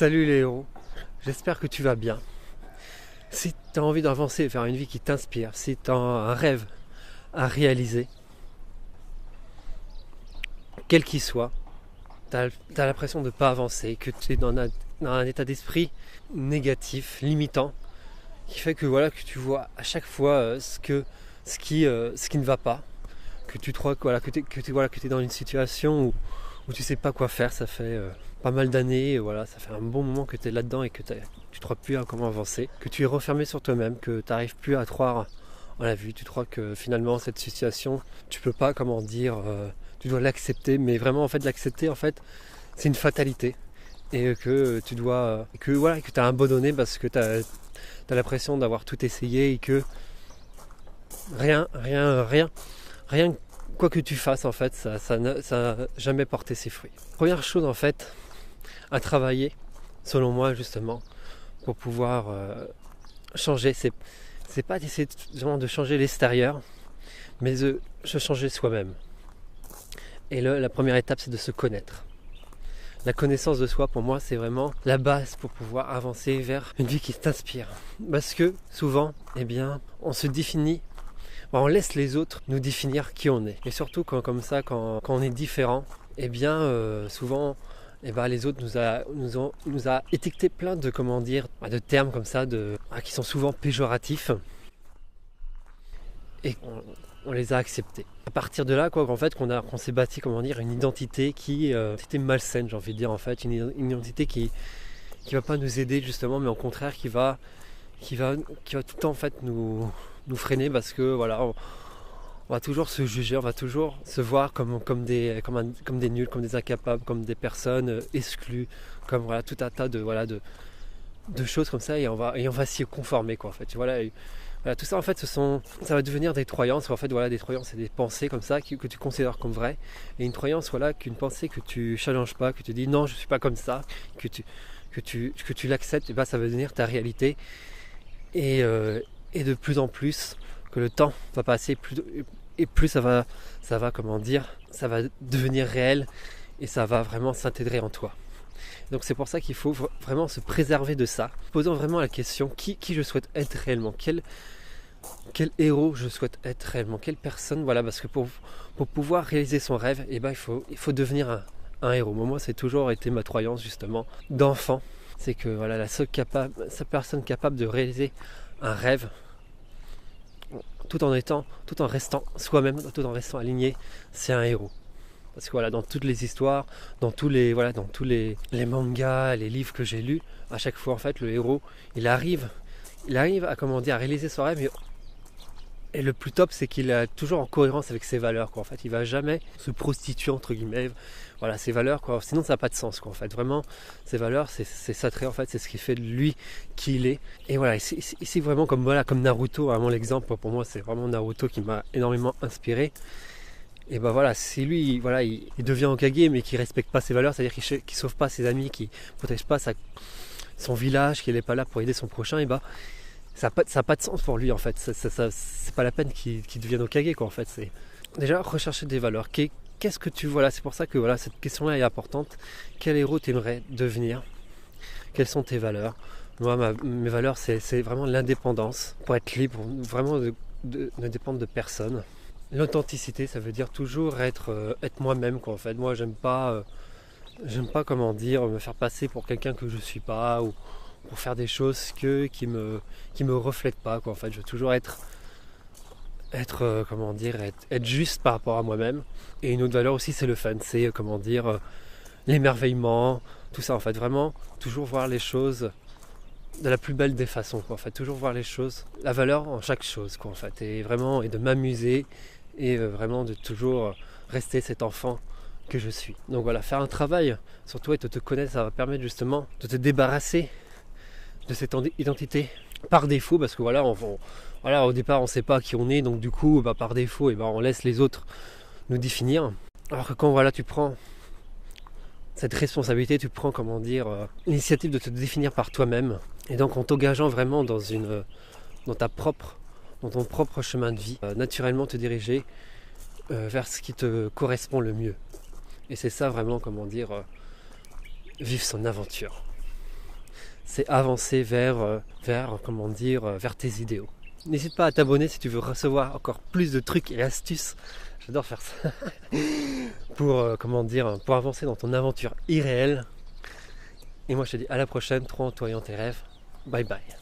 Salut les héros, j'espère que tu vas bien. Si tu as envie d'avancer vers une vie qui t'inspire, si tu as un rêve à réaliser, quel qu'il soit, tu as l'impression de ne pas avancer, que tu es dans un état d'esprit négatif, limitant, qui fait que, que tu vois à chaque fois ce qui ne va pas, que tu crois que tu es dans une situation où tu sais pas quoi faire, ça fait pas mal d'années, ça fait un bon moment que tu es là-dedans et que tu ne crois plus à comment avancer, que tu es refermé sur toi-même, que tu n'arrives plus à te croire en la vie, tu crois que finalement cette situation, tu peux pas, tu dois l'accepter, mais vraiment en fait l'accepter c'est une fatalité et que tu dois, que tu as abandonné parce que tu as l'impression d'avoir tout essayé et que rien, quoi que tu fasses en fait, ça n'a jamais porté ses fruits. Première chose en fait à travailler, selon moi justement, pour pouvoir changer, c'est pas d'essayer de changer l'extérieur, mais de changer soi-même. Et la première étape, c'est de se connaître. La connaissance de soi, pour moi, c'est vraiment la base pour pouvoir avancer vers une vie qui t'inspire. Parce que souvent, on se définit, on laisse les autres nous définir qui on est. Et surtout quand on est différent, souvent, les autres nous a étiqueté plein de termes comme ça, qui sont souvent péjoratifs. Et on les a acceptés. À partir de là, qu'on s'est bâti, une identité qui était malsaine, j'ai envie de dire une identité qui va pas nous aider justement, mais au contraire qui va tout le temps nous freiner parce que on va toujours se juger, on va toujours se voir comme des nuls, comme des incapables, comme des personnes exclues, comme tout un tas de choses comme ça, et on va s'y conformer tout ça ça va devenir des croyances. Des croyances, c'est des pensées comme ça que tu considères comme vraies, et une croyance qu'une pensée que tu challenges pas, que tu dis non je suis pas comme ça, que tu l'acceptes, ça va devenir ta réalité, et de plus en plus que le temps va passer, plus ça va devenir réel, et ça va vraiment s'intégrer en toi. Donc c'est pour ça qu'il faut vraiment se préserver de ça, posant vraiment la question qui je souhaite être réellement, quel héros je souhaite être réellement, quelle personne, parce que pour pouvoir réaliser son rêve, il faut devenir un héros. Moi, c'est toujours été ma croyance justement d'enfant, c'est que la seule personne capable de réaliser un rêve tout en restant soi-même, tout en restant aligné, c'est un héros. Parce que dans toutes les histoires, dans tous les mangas, les livres que j'ai lus, à chaque fois le héros, il arrive à réaliser son rêve. Et le plus top, c'est qu'il est toujours en cohérence avec ses valeurs. Il va jamais se prostituer entre guillemets. Ses valeurs, sinon ça n'a pas de sens. Vraiment, ses valeurs, c'est ça trait, c'est ce qui fait de lui qui il est. Et ici vraiment comme Naruto, vraiment l'exemple pour moi, c'est vraiment Naruto qui m'a énormément inspiré. Et si lui, il devient Hokage, mais qu'il respecte pas ses valeurs, c'est-à-dire qu'il sauve pas ses amis, qu'il protège pas son village, qu'il n'est pas là pour aider son prochain, ça n'a pas de sens pour lui c'est pas la peine qu'il devienne Hokage c'est déjà rechercher des valeurs. Qu'est-ce que tu vois là, c'est pour ça que cette question-là est importante. Quel héros tu aimerais devenir? Quelles sont tes valeurs? Moi, mes valeurs, c'est vraiment l'indépendance, pour être libre, vraiment de ne dépendre de personne. L'authenticité, ça veut dire toujours être moi-même Moi, j'aime pas me faire passer pour quelqu'un que je suis pas, ou pour faire des choses qui me reflètent pas Je veux toujours être juste par rapport à moi-même. Et une autre valeur aussi, c'est le fun, c'est l'émerveillement, tout ça vraiment toujours voir les choses de la plus belle des façons toujours voir les choses, la valeur en chaque chose et de m'amuser, et vraiment de toujours rester cet enfant que je suis. Donc faire un travail sur toi et de te connaître, ça va permettre justement de te débarrasser de cette identité par défaut, parce que au départ on ne sait pas qui on est, donc du coup par défaut on laisse les autres nous définir. Alors que quand tu prends cette responsabilité, tu prends l'initiative de te définir par toi-même, et donc en t'engageant vraiment dans ton propre chemin de vie, naturellement te diriger vers ce qui te correspond le mieux. Et c'est ça vraiment vivre son aventure. c'est avancer vers tes idéaux. N'hésite pas à t'abonner si tu veux recevoir encore plus de trucs et astuces. J'adore faire ça. pour avancer dans ton aventure irréelle. Et moi je te dis à la prochaine, trop en toi et en tes rêves. Bye bye.